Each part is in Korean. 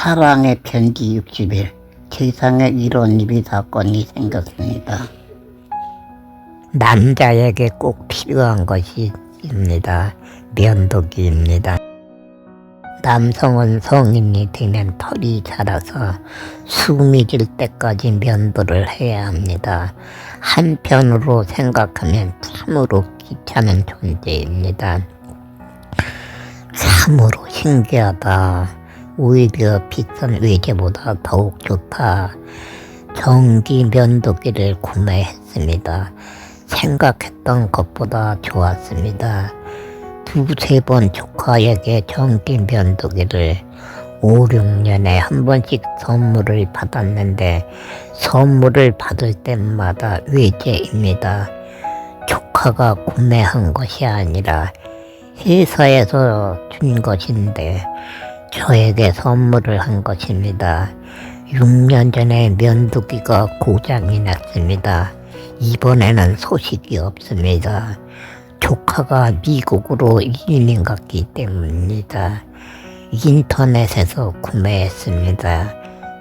사랑의 편지 60일 세상에 이런 일이 사건이 생겼습니다. 남자에게 꼭 필요한 것입니다. 면도기입니다. 남성은 성인이 되면 털이 자라서 숨이 질 때까지 면도를 해야 합니다. 한편으로 생각하면 참으로 귀찮은 존재입니다. 참으로 신기하다. 오히려 비싼 외제보다 더욱 좋다. 전기 면도기를 구매했습니다. 생각했던 것보다 좋았습니다. 두세 번 조카에게 전기 면도기를 5, 6년에 한 번씩 선물을 받았는데 선물을 받을 때마다 외제입니다. 조카가 구매한 것이 아니라 회사에서 준 것인데 저에게 선물을 한 것입니다. 6년 전에 면도기가 고장이 났습니다. 이번에는 소식이 없습니다. 조카가 미국으로 이민 갔기 때문입니다. 인터넷에서 구매했습니다.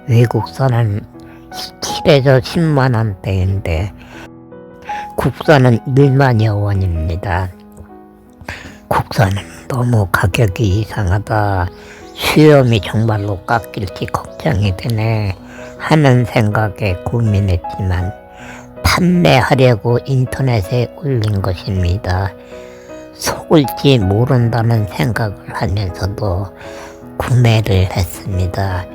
외국산은 7에서 10만 원대인데 국산은 1만여 원입니다. 국산은 너무 가격이 이상하다. 수염이 정말로 깎일지 걱정이 되네 하는 생각에 고민했지만 판매하려고 인터넷에 올린 것입니다. 속을지 모른다는 생각을 하면서도 구매를 했습니다.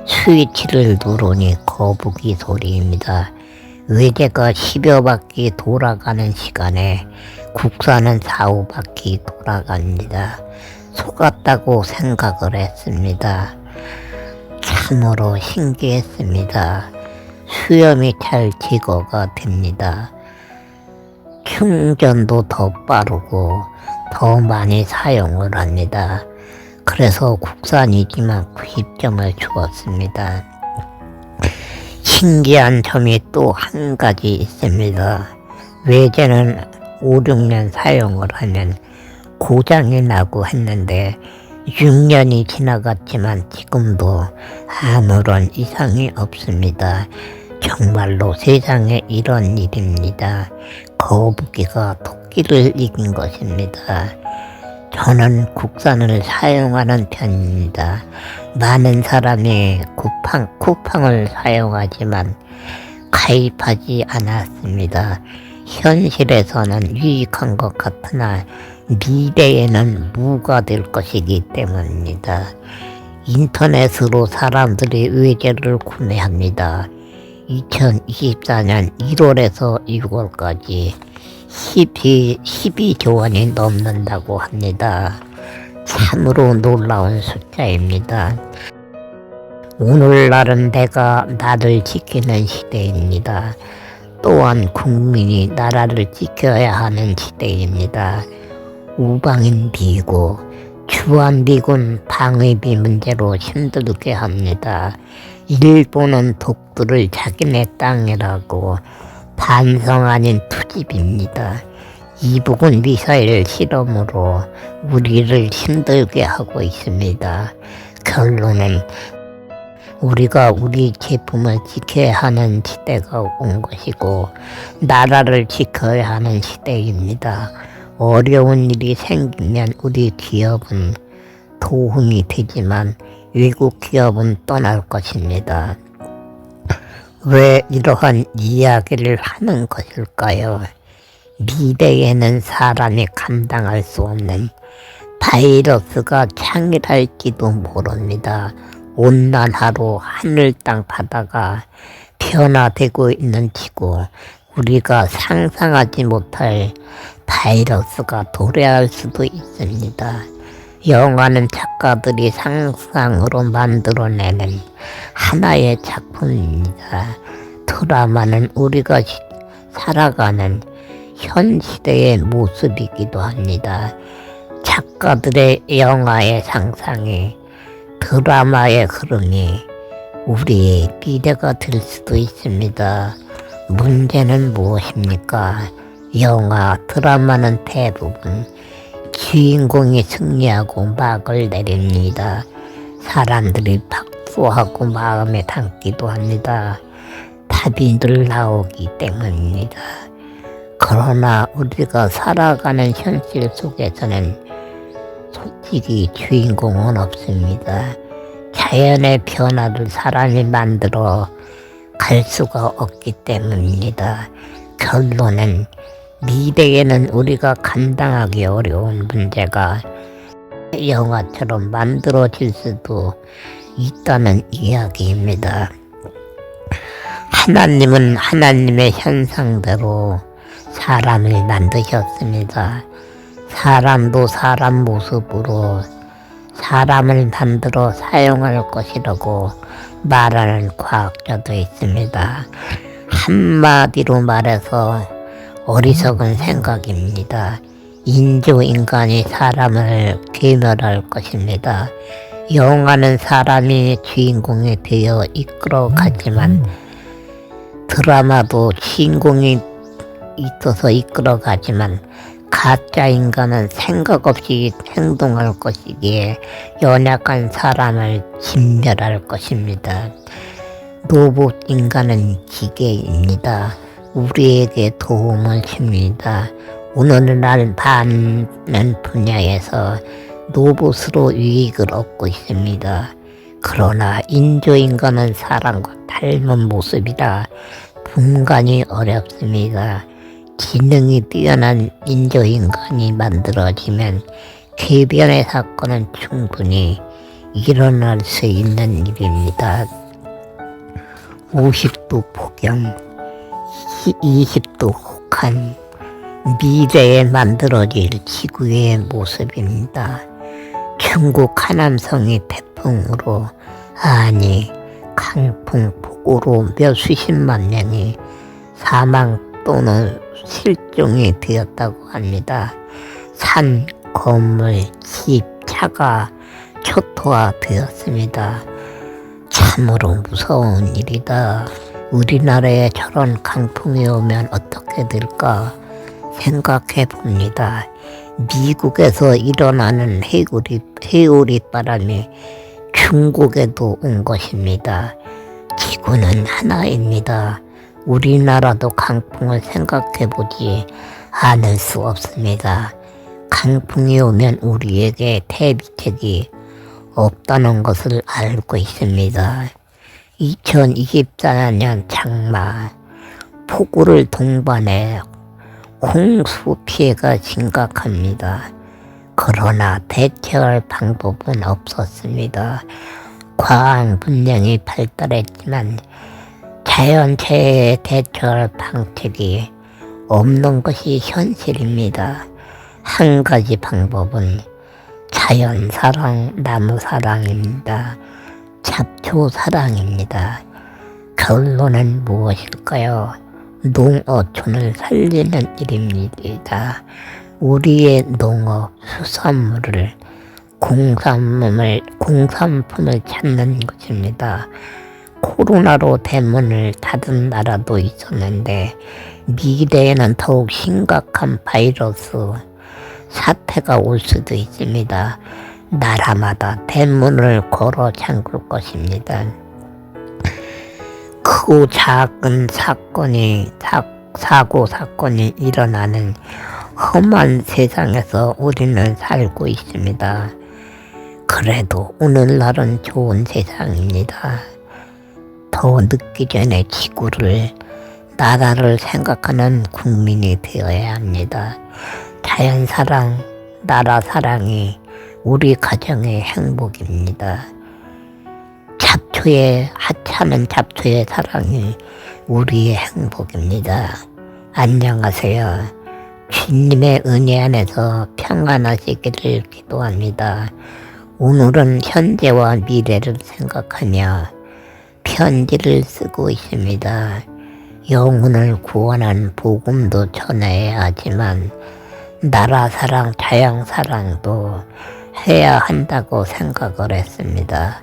스위치를 누르니 거북이 소리입니다. 외제가 10여 바퀴 돌아가는 시간에 국산은 4, 5바퀴 돌아갑니다. 속았다고 생각을 했습니다. 참으로 신기했습니다. 수염이 잘 제거가 됩니다. 충전도 더 빠르고 더 많이 사용을 합니다. 그래서 국산이지만 구입점을 주었습니다. 신기한 점이 또 한 가지 있습니다. 외제는 5, 6년 사용을 하면 고장이 나고 했는데 6년이 지나갔지만 지금도 아무런 이상이 없습니다. 정말로 세상에 이런 일입니다. 거북이가 토끼를 이긴 것입니다. 저는 국산을 사용하는 편입니다. 많은 사람이 쿠팡을 사용하지만 가입하지 않았습니다. 현실에서는 유익한 것 같으나 미래에는 무가 될 것이기 때문입니다. 인터넷으로 사람들이 외제를 구매합니다. 2024년 1월에서 6월까지 12조 원이 넘는다고 합니다. 참으로 놀라운 숫자입니다. 오늘날은 내가 나를 지키는 시대입니다. 또한 국민이 나라를 지켜야 하는 시대입니다. 우방인 미국, 주한미군 방위비 문제로 힘들게 합니다. 일본은 독도를 자기네 땅이라고 반성 아닌 투집입니다. 이북은 미사일 실험으로 우리를 힘들게 하고 있습니다. 결론은 우리가 우리 제품을 지켜야 하는 시대가 온 것이고 나라를 지켜야 하는 시대입니다. 어려운 일이 생기면 우리 기업은 도움이 되지만 외국 기업은 떠날 것입니다. 왜 이러한 이야기를 하는 것일까요? 미래에는 사람이 감당할 수 없는 바이러스가 창일할지도 모릅니다. 온난화로 하늘 땅 바다가 변화되고 있는 지구, 우리가 상상하지 못할 바이러스가 도래할 수도 있습니다. 영화는 작가들이 상상으로 만들어내는 하나의 작품입니다. 드라마는 우리가 살아가는 현 시대의 모습이기도 합니다. 작가들의 영화의 상상이 드라마의 흐름이 우리의 미래가 될 수도 있습니다. 문제는 무엇입니까? 영화, 드라마는 대부분 주인공이 승리하고 막을 내립니다. 사람들이 박수 사소하고 마음에 담기도 합니다. 답이 늘 나오기 때문입니다. 그러나 우리가 살아가는 현실 속에서는 솔직히 주인공은 없습니다. 자연의 변화를 사람이 만들어 갈 수가 없기 때문입니다. 결론은 미래에는 우리가 감당하기 어려운 문제가 영화처럼 만들어질 수도 있다는 이야기입니다. 하나님은 하나님의 현상대로 사람을 만드셨습니다. 사람도 사람 모습으로 사람을 만들어 사용할 것이라고 말하는 과학자도 있습니다. 한마디로 말해서 어리석은 생각입니다. 인조인간이 사람을 괴멸할 것입니다. 영화는 사람이 주인공이 되어 이끌어가지만 드라마도 주인공이 있어서 이끌어가지만 가짜 인간은 생각 없이 행동할 것이기에 연약한 사람을 진멸할 것입니다. 로봇 인간은 기계입니다. 우리에게 도움을 줍니다. 오늘날 많은 분야에서 로봇으로 유익을 얻고 있습니다. 그러나 인조인간은 사람과 닮은 모습이라 분간이 어렵습니다. 지능이 뛰어난 인조인간이 만들어지면 궤변의 사건은 충분히 일어날 수 있는 일입니다. 50도 폭염, 20도 혹한 미래에 만들어질 지구의 모습입니다. 중국 하남성이 태풍으로 아니 강풍 폭우로 몇 수십만 명이 사망 또는 실종이 되었다고 합니다. 산, 건물, 집, 차가 초토화되었습니다. 참으로 무서운 일이다. 우리나라에 저런 강풍이 오면 어떻게 될까 생각해 봅니다. 미국에서 일어나는 해오리 바람이 중국에도 온 것입니다. 지구는 하나입니다. 우리나라도 강풍을 생각해 보지 않을 수 없습니다. 강풍이 오면 우리에게 대비책이 없다는 것을 알고 있습니다. 2024년 장마 폭우를 동반해 홍수 피해가 심각합니다. 그러나 대처할 방법은 없었습니다. 과학 문명이 발달했지만 자연재해에 대처할 방책이 없는 것이 현실입니다. 한 가지 방법은 자연사랑, 나무사랑입니다. 잡초사랑입니다. 결론은 무엇일까요? 농어촌을 살리는 일입니다. 우리의 농업, 수산물을, 공산품을 찾는 것입니다. 코로나로 대문을 닫은 나라도 있었는데 미래에는 더욱 심각한 바이러스 사태가 올 수도 있습니다. 나라마다 대문을 걸어 잠글 것입니다. 크고 작은 사건이 일어나는 험한 세상에서 우리는 살고 있습니다. 그래도 오늘날은 좋은 세상입니다. 더 늦기 전에 지구를, 나라를 생각하는 국민이 되어야 합니다. 자연사랑, 나라 사랑이 우리 가정의 행복입니다. 하찮은 잡초의 사랑이 우리의 행복입니다. 안녕하세요. 주님의 은혜 안에서 평안하시기를 기도합니다. 오늘은 현재와 미래를 생각하며 편지를 쓰고 있습니다. 영혼을 구원한 복음도 전해야 하지만 나라 사랑, 자연 사랑도 해야 한다고 생각을 했습니다.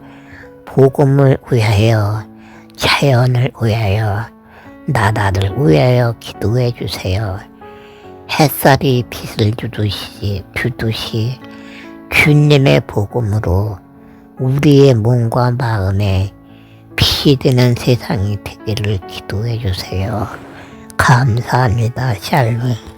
복음을 위하여, 자연을 위하여, 나라를 위하여 기도해 주세요. 햇살이 빛을 주듯이 주님의 복음으로 우리의 몸과 마음에 피 되는 세상이 되기를 기도해 주세요. 감사합니다. 샬롬.